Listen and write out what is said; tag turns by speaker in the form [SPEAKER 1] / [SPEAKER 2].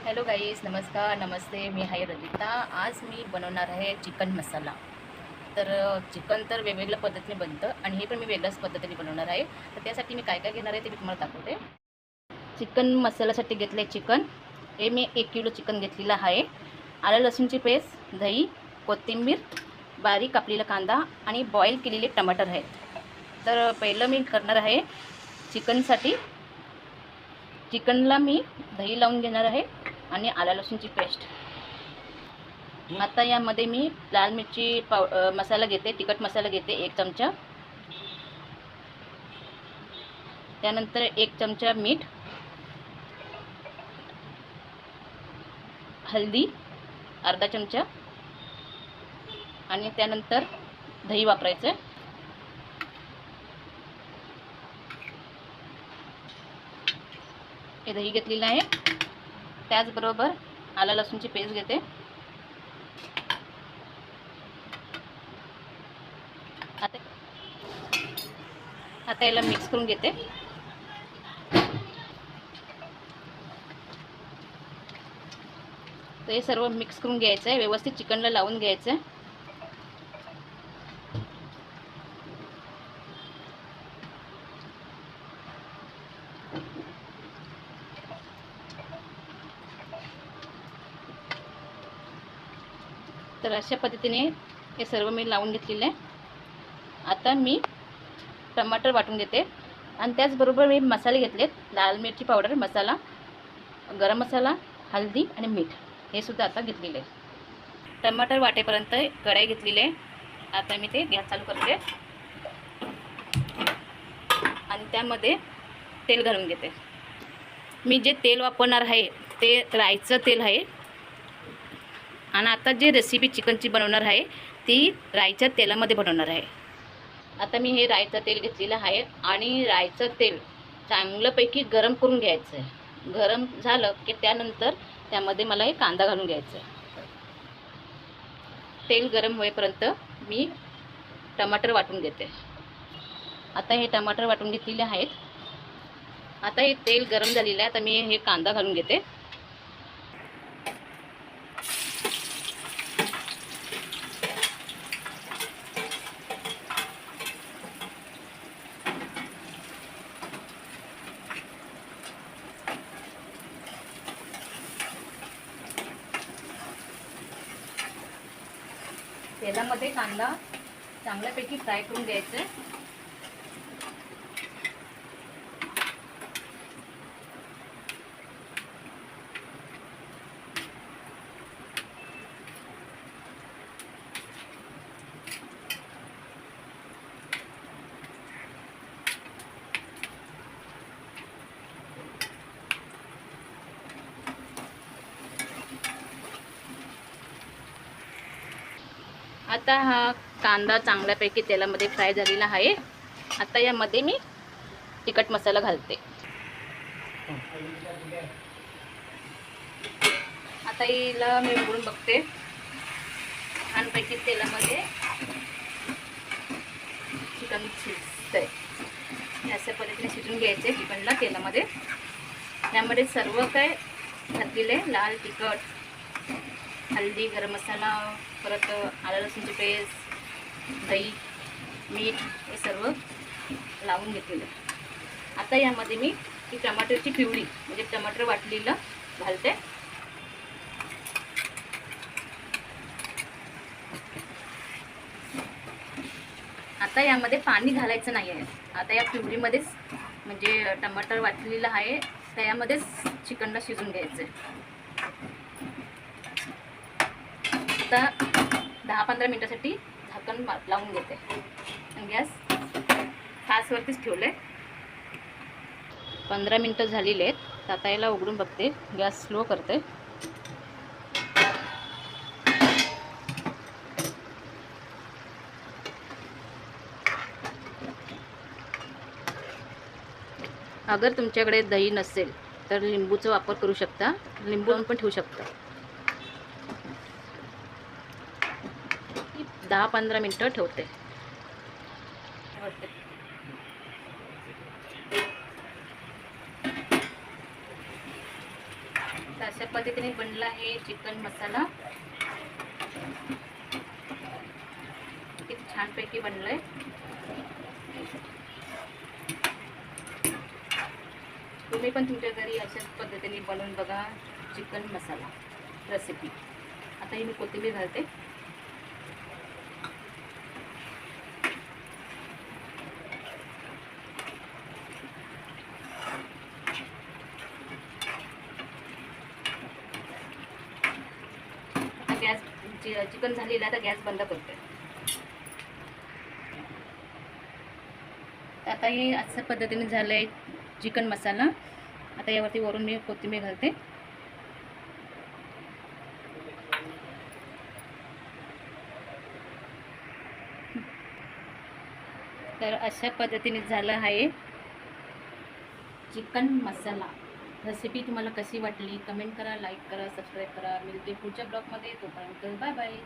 [SPEAKER 1] Hello गाईस, नमस्कार, नमस्ते. मी आहे रजिता. आज मी बनवणार आहे चिकन मसाला. तर चिकन तर वेगवेगळ्या पद्धतीने बनतं आणि हे पण मी वेगळ्याच पद्धतीने बनवणार आहे. तर त्यासाठी मी काय काय घेणार आहे ते मी तुम्हाला दाखवते. चिकन मसाल्यासाठी घेतलं आहे चिकन. हे मी 1 किलो चिकन घेतलेलं आहे. आलं लसूणची पेस्ट, दही, कोथिंबीर, बारीक कापलेला कांदा आणि बॉईल केलेले टमाटर आहेत. तर पहिलं मी करणार आहे चिकनला मी दही लावून घेणार आहे आणि आलं लसूणची पेस्ट. आता यामध्ये मी लाल मिरची मसाला घेते, तिखट मसाला घेते 1 चमचा. त्यानंतर 1 चमचा मीठ, हळदी अर्धा चमचा आणि त्यानंतर दही वापरायचं. हे दही घेतलेलं आहे. त्याचबरोबर आलं लसूणची पेस्ट घेते. आता याला मिक्स करून घेते. तर हे सर्व मिक्स करून घ्यायचं आहे, व्यवस्थित चिकनला लावून घ्यायचं आहे. तर अशा पद्धतीने हे सर्व मी लावून घेतलेलं आहे. आता मी टमाटर वाटून घेते आणि त्याचबरोबर मी मसाले घेतलेत. लाल मिरची पावडर मसाला, गरम मसाला, हळदी आणि मीठ हे सुद्धा आता घेतलेले आहे. टमाटर वाटेपर्यंत कढई घेतलेली आहे. आता मी ते गॅस चालू करते आणि त्यामध्ये तेल घालून घेते. मी जे तेल वापरणार आहे ते राईचं तेल आहे आणि आता जे रेसिपी चिकनची बनवणार आहे ती राईच्या तेलामध्ये बनवणार आहे. आता मी हे राईचं तेल घेतलेलं आहे आणि राईचं तेल चांगल्यापैकी गरम करून घ्यायचं आहे. गरम झालं की त्यानंतर त्यामध्ये मला हे कांदा घालून घ्यायचं आहे. तेल गरम होईपर्यंत मी टमाटर वाटून घेते. आता हे टमाटर वाटून घेतलेले आहेत. आता हे तेल गरम झालेलं आहे. आता मी हे कांदा घालून घेते. तेलामध्ये कांदा चांगल्यापैकी फ्राय करून घ्यायचा आहे. आता हा कांदा चांगल्यापैकी तेलामध्ये फ्राय झालेला आहे. आता यामध्ये मी तिखट मसाला घालते. आता हिला मी उघडून बघते. छानपैकी तेलामध्ये चिकन शिजतंय. अशा पद्धतीने शिजून घ्यायचे चिकनला तेलामध्ये. त्यामध्ये सर्व काय घातलेले, लाल तिखट, हळदी, गरम मसाला, परत आलं लसूणची पेस्ट, दही, मीठ हे सर्व लावून घेतलेलं. आता यामध्ये मी ही टमाटरची प्युरी म्हणजे टमाटर वाटलेलं घालते. आता यामध्ये पाणी घालायचं नाही आहे. आता या प्युरीमध्येच म्हणजे टमाटर वाटलेलं आहे त्यामध्येच चिकनला शिजून घ्यायचं आहे. आता 10-15 मिनिटासाठी झाकण लावून घेते. गॅस फास्टवरतीच ठेवले. 15 मिनिटं झालेली आहेत. तर आता याला उघडून बघते. गॅस स्लो करते. अगर तुमच्याकडे दही नसेल तर लिंबूचा वापर करू शकता. लिंबू पण ठेवू शकता. 10-15 मिनिटं ठेवते. तर अशा पद्धतीने बनला आहे चिकन मसाला. किती छानपैकी बनलंय. तुम्ही पण तुमच्या घरी अशाच पद्धतीने बनवून बघा चिकन मसाला रेसिपी. आता ही मी कोथिंबीर घालते. आता गॅस चिकन झालेलं आता गॅस बंद करते. आता हे अशा पद्धतीने झालं आहे चिकन मसाला. आता यावरती वरून मी कोथिंबीर घालते. तर अशा पद्धतीने झालं आहे चिकन मसाला. रेसिपी तुम्हाला कशी वाटली कमेंट करा, लाईक करा, सबस्क्राईब करा. मिळते पुढच्या ब्लॉगमध्ये. तोपर्यंत बाय बाय.